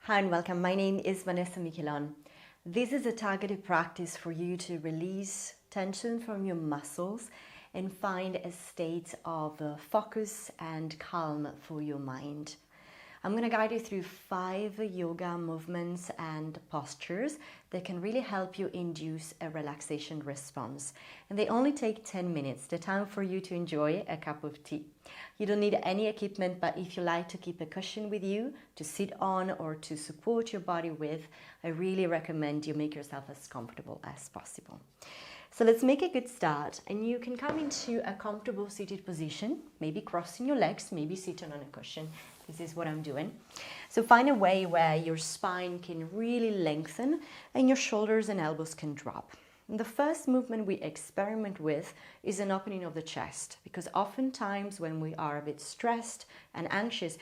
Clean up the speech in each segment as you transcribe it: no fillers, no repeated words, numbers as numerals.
Hi and welcome. My name is Vanessa Michielon. This is a targeted practice for you to release tension from your muscles and find a state of focus and calm for your mind. I'm going to guide you through 5 yoga movements and postures that can really help you induce a relaxation response. And they only take 10 minutes, the time for you to enjoy a cup of tea. You don't need any equipment, but if you like to keep a cushion with you to sit on or to support your body with, I really recommend you make yourself as comfortable as possible. So let's make a good start, and you can come into a comfortable seated position, maybe crossing your legs, maybe sitting on a cushion. This is what I'm doing. So find a way where your spine can really lengthen and your shoulders and elbows can drop. And the first movement we experiment with is an opening of the chest, because oftentimes when we are a bit stressed and anxious,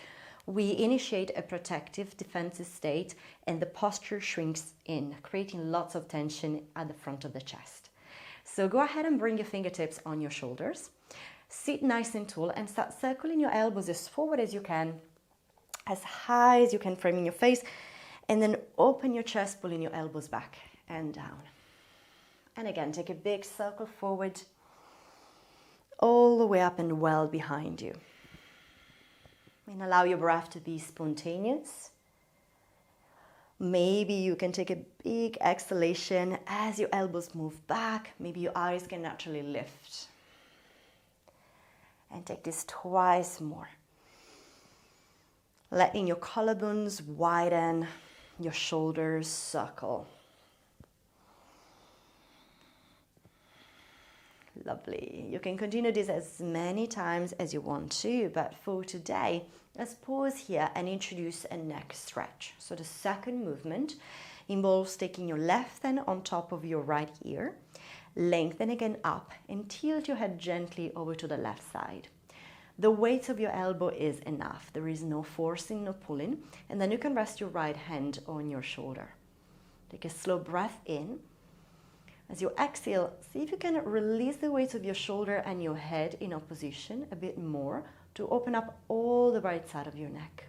we initiate a protective defensive state and the posture shrinks in, creating lots of tension at the front of the chest. So go ahead and bring your fingertips on your shoulders. Sit nice and tall and start circling your elbows as forward as you can, as high as you can, framing your face, and then open your chest, pulling your elbows back and down. And again, take a big circle forward, all the way up and well behind you. And allow your breath to be spontaneous. Maybe you can take a big exhalation as your elbows move back. Maybe your eyes can naturally lift. And take this twice more. Letting your collarbones widen, your shoulders circle. Lovely. You can continue this as many times as you want to, but for today, let's pause here and introduce a neck stretch. So the second movement involves taking your left hand on top of your right ear, lengthen again up and tilt your head gently over to the left side. The weight of your elbow is enough. There is no forcing, no pulling, and then you can rest your right hand on your shoulder. Take a slow breath in. As you exhale, see if you can release the weight of your shoulder and your head in opposition a bit more to open up all the right side of your neck.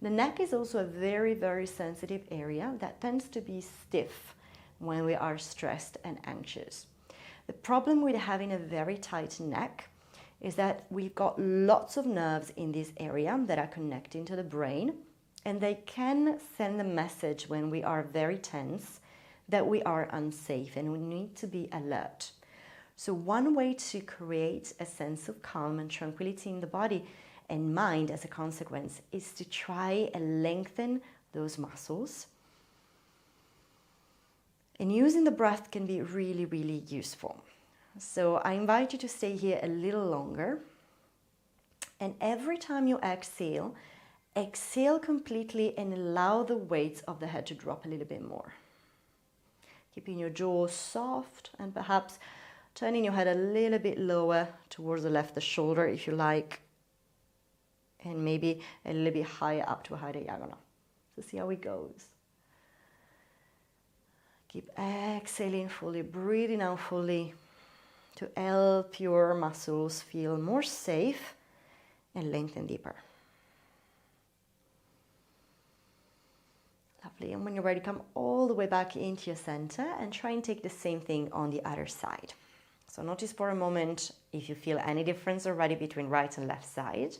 The neck is also a very, very sensitive area that tends to be stiff when we are stressed and anxious. The problem with having a very tight neck is that we've got lots of nerves in this area that are connecting to the brain, and they can send a message when we are very tense that we are unsafe and we need to be alert. So one way to create a sense of calm and tranquility in the body and mind as a consequence is to try and lengthen those muscles. And using the breath can be really, really useful. So I invite you to stay here a little longer. And every time you exhale, exhale completely and allow the weight of the head to drop a little bit more. Keeping your jaw soft and perhaps turning your head a little bit lower towards the left shoulder if you like. And maybe a little bit higher up to a higher diagonal. So see how it goes. Keep exhaling fully, breathing out fully to help your muscles feel more safe and lengthen deeper. Lovely. And when you're ready, come all the way back into your center and try and take the same thing on the other side. So notice for a moment if you feel any difference already between right and left side.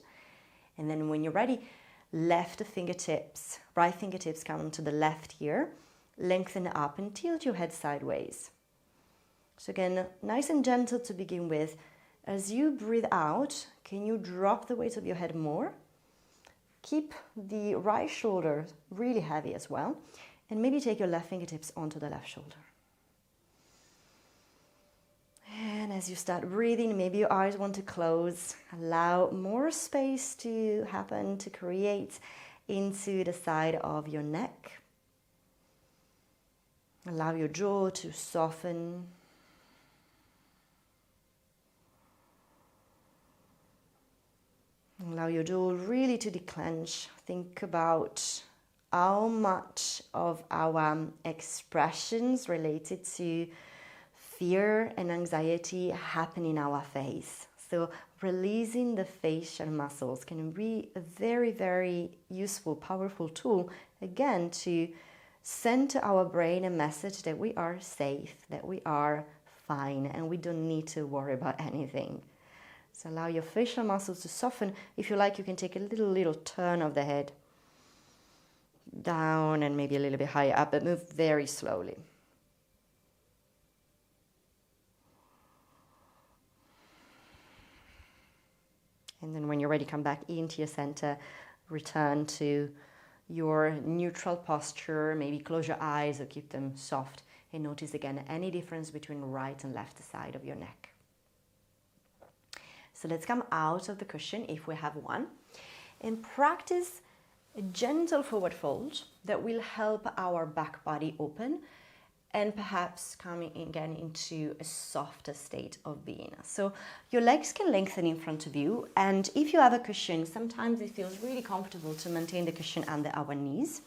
And then when you're ready, right fingertips come to the left ear, lengthen up and tilt your head sideways. So again, nice and gentle to begin with. As you breathe out, can you drop the weight of your head more? Keep the right shoulder really heavy as well. And maybe take your left fingertips onto the left shoulder. And as you start breathing, maybe your eyes want to close. Allow more space to happen, to create into the side of your neck. Allow your jaw to soften. Allow your jaw really to declench. Think about how much of our expressions related to fear and anxiety happen in our face. So releasing the facial muscles can be a very, very useful, powerful tool, again, to send to our brain a message that we are safe, that we are fine, and we don't need to worry about anything. So allow your facial muscles to soften. If you like, you can take a little turn of the head down and maybe a little bit higher up, but move very slowly. And then when you're ready, come back into your center, return to your neutral posture, maybe close your eyes or keep them soft, and notice again any difference between right and left side of your neck. So let's come out of the cushion if we have one, and practice a gentle forward fold that will help our back body open and perhaps coming again into a softer state of being. So your legs can lengthen in front of you, and if you have a cushion, sometimes it feels really comfortable to maintain the cushion under our knees.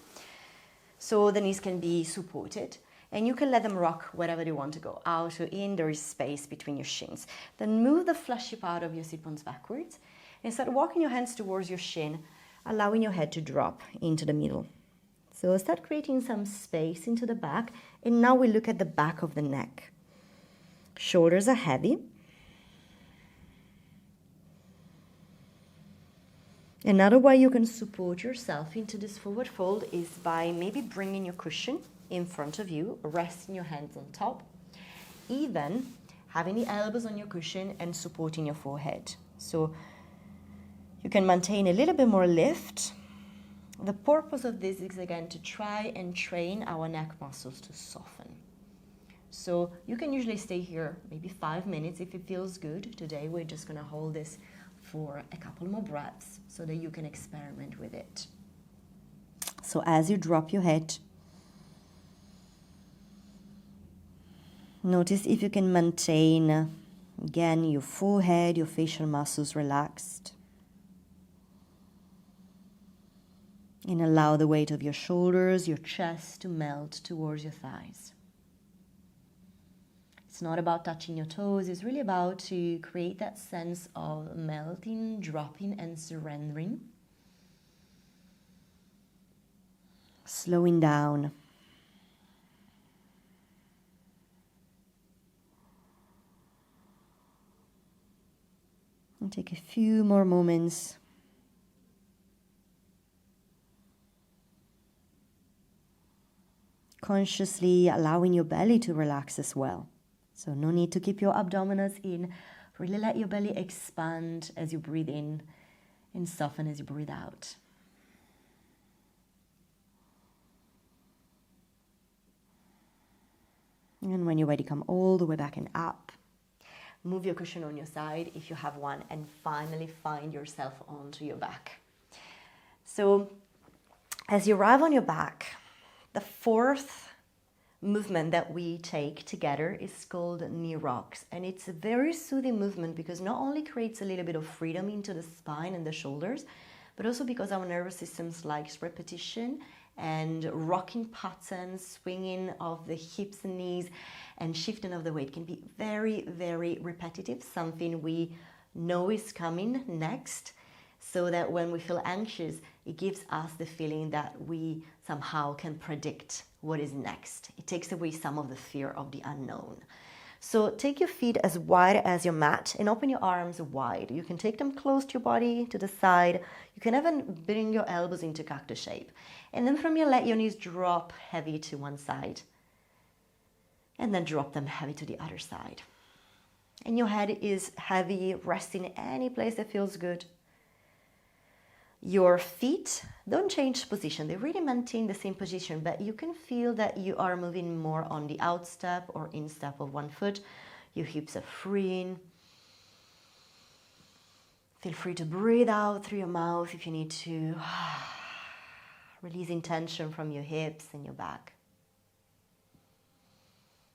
So the knees can be supported, and you can let them rock wherever you want to go, out or in. There is space between your shins. Then move the fleshy part of your sit bones backwards and start walking your hands towards your shin, allowing your head to drop into the middle. So start creating some space into the back, and now we look at the back of the neck. Shoulders are heavy. Another way you can support yourself into this forward fold is by maybe bringing your cushion in front of you, resting your hands on top, even having the elbows on your cushion and supporting your forehead. So you can maintain a little bit more lift. The purpose of this is again to try and train our neck muscles to soften. So you can usually stay here maybe 5 minutes if it feels good. Today we're just going to hold this for a couple more breaths so that you can experiment with it. So as you drop your head, notice if you can maintain again your forehead, your facial muscles relaxed. And allow the weight of your shoulders, your chest to melt towards your thighs. It's not about touching your toes, it's really about to create that sense of melting, dropping, and surrendering. Slowing down. And take a few more moments. Consciously allowing your belly to relax as well. So no need to keep your abdominals in. Really let your belly expand as you breathe in and soften as you breathe out. And when you're ready, come all the way back and up. Move your cushion on your side if you have one, and finally find yourself onto your back. So as you arrive on your back, the fourth movement that we take together is called knee rocks, and it's a very soothing movement because not only creates a little bit of freedom into the spine and the shoulders, but also because our nervous system likes repetition and rocking patterns, swinging of the hips and knees and shifting of the weight can be very, very repetitive, something we know is coming next. So that when we feel anxious, it gives us the feeling that we somehow can predict what is next. It takes away some of the fear of the unknown. So take your feet as wide as your mat and open your arms wide. You can take them close to your body, to the side. You can even bring your elbows into cactus shape. And then from here, let your knees drop heavy to one side. And then drop them heavy to the other side. And your head is heavy, resting any place that feels good. Your feet don't change position. They really maintain the same position, but you can feel that you are moving more on the outstep or instep of one foot. Your hips are freeing. Feel free to breathe out through your mouth if you need to. Releasing tension from your hips and your back.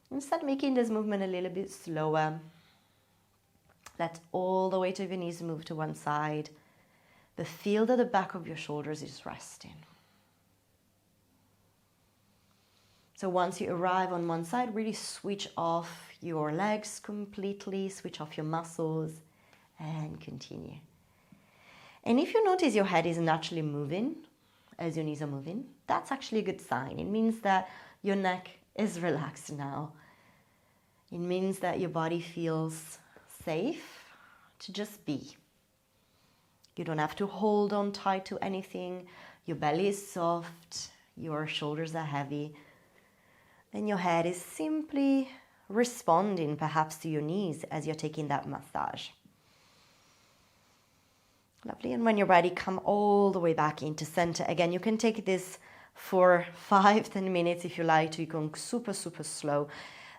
And start making this movement a little bit slower. Let all the weight of your knees move to one side. The feel that the back of your shoulders is resting. So once you arrive on one side, really switch off your legs completely, switch off your muscles, and continue. And if you notice your head is naturally moving as your knees are moving, that's actually a good sign. It means that your neck is relaxed now. It means that your body feels safe to just be. You don't have to hold on tight to anything. Your belly is soft, your shoulders are heavy, and your head is simply responding perhaps to your knees as you're taking that massage. Lovely. And when you're ready, come all the way back into center. Again, you can take this for 5-10 minutes if you like to. You can go super, super slow.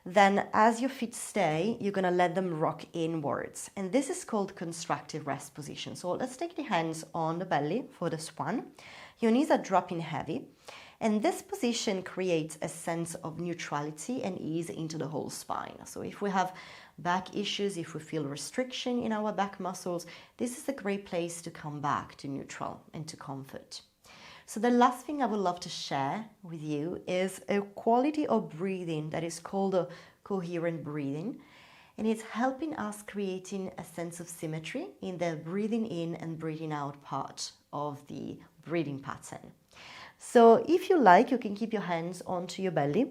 Then as your feet stay, you're going to let them rock inwards. And this is called constructive rest position. So let's take the hands on the belly for this one. Your knees are dropping heavy. And this position creates a sense of neutrality and ease into the whole spine. So if we have back issues, if we feel restriction in our back muscles, this is a great place to come back to neutral and to comfort. So the last thing I would love to share with you is a quality of breathing that is called a coherent breathing. And it's helping us creating a sense of symmetry in the breathing in and breathing out part of the breathing pattern. So if you like, you can keep your hands onto your belly.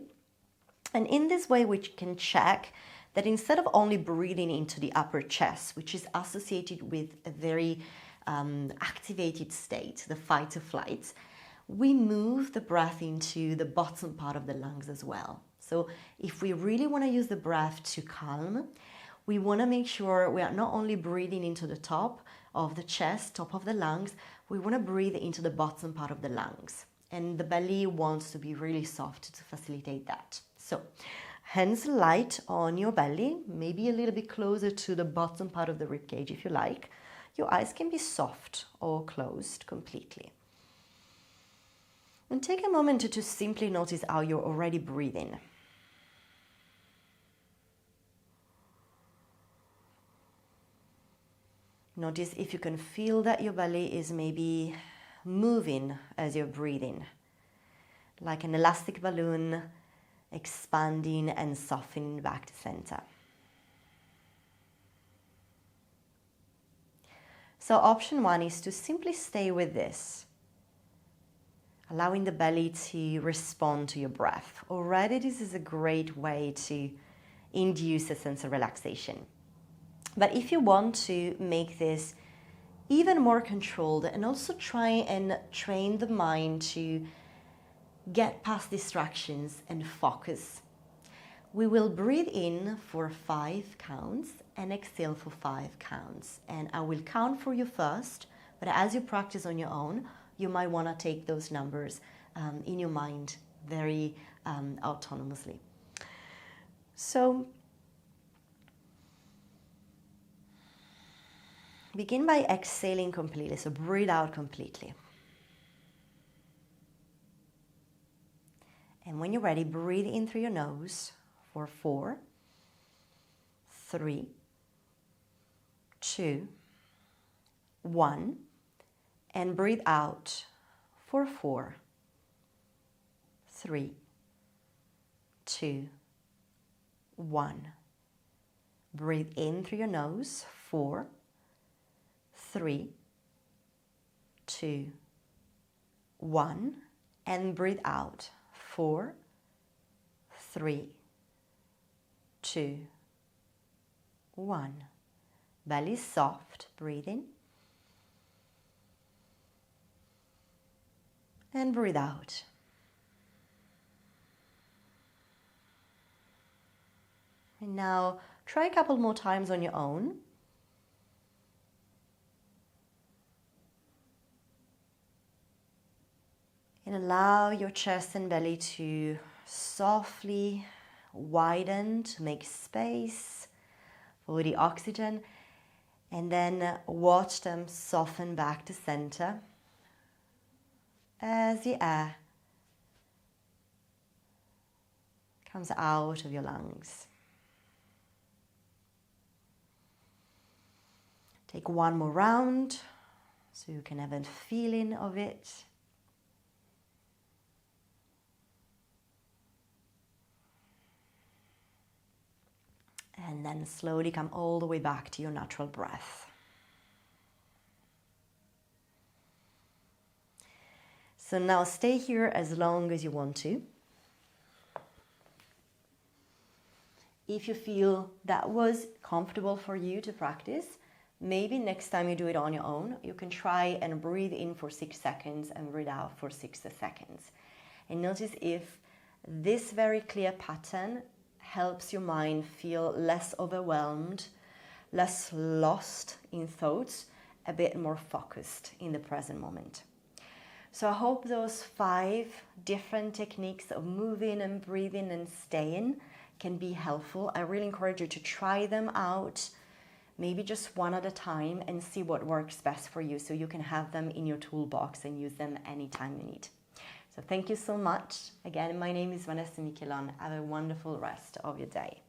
And in this way, we can check that instead of only breathing into the upper chest, which is associated with a very activated state, the fight or flight, we move the breath into the bottom part of the lungs as well. So if we really want to use the breath to calm, we want to make sure we are not only breathing into the top of the chest, top of the lungs, we want to breathe into the bottom part of the lungs. And the belly wants to be really soft to facilitate that. So hands light on your belly, maybe a little bit closer to the bottom part of the ribcage if you like. Your eyes can be soft or closed completely. And take a moment to simply notice how you're already breathing. Notice if you can feel that your belly is maybe moving as you're breathing, like an elastic balloon expanding and softening back to center. So option one is to simply stay with this, allowing the belly to respond to your breath. Already this is a great way to induce a sense of relaxation. But if you want to make this even more controlled and also try and train the mind to get past distractions and focus, we will breathe in for 5 counts and exhale for 5 counts. And I will count for you first, but as you practice on your own, you might want to take those numbers in your mind very autonomously. So begin by exhaling completely, so breathe out completely. And when you're ready, breathe in through your nose for 4, 3, 2, 1, and breathe out for 4, 3, 2, 1. Breathe in through your nose, 4, 3, 2, 1, and breathe out, 4, 3, 2, 1. Belly soft, breathing. And breathe out. And now try a couple more times on your own. And allow your chest and belly to softly widen to make space for the oxygen. And then watch them soften back to center as the air comes out of your lungs. Take one more round so you can have a feeling of it. And then slowly come all the way back to your natural breath. So now stay here as long as you want to. If you feel that was comfortable for you to practice, maybe next time you do it on your own, you can try and breathe in for 6 seconds and breathe out for 6 seconds. And notice if this very clear pattern helps your mind feel less overwhelmed, less lost in thoughts, a bit more focused in the present moment. So I hope those 5 different techniques of moving and breathing and staying can be helpful. I really encourage you to try them out, maybe just one at a time, and see what works best for you so you can have them in your toolbox and use them anytime you need. So thank you so much. Again, my name is Vanessa Michielon. Have a wonderful rest of your day.